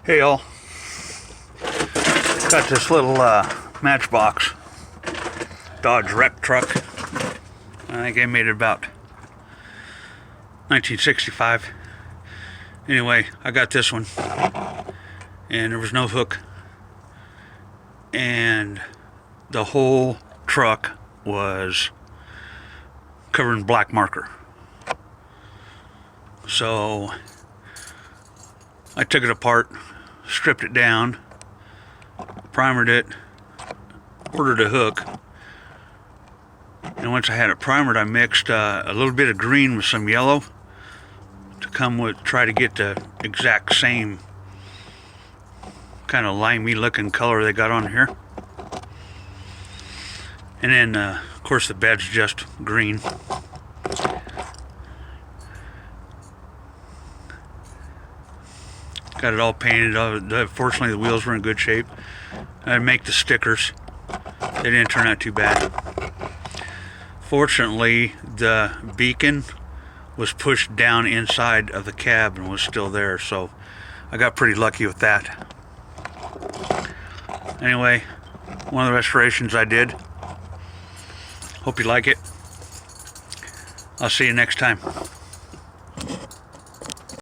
Hey y'all, got this little Matchbox Dodge wreck truck. I think I made it about 1965. Anyway, I got this one and there was no hook and the whole truck was covered in black marker. So I took it apart, stripped it down, primered it, ordered a hook, and once I had it primered, I mixed a little bit of green with some yellow to try to get the exact same kind of limey looking color they got on here. And then of course the bed's just green. Got it all painted. Fortunately, the wheels were in good shape. I make the stickers. They didn't turn out too bad. Fortunately, the beacon was pushed down inside of the cab and was still there, so I got pretty lucky with that. Anyway, one of the restorations I did. Hope you like it. I'll see you next time.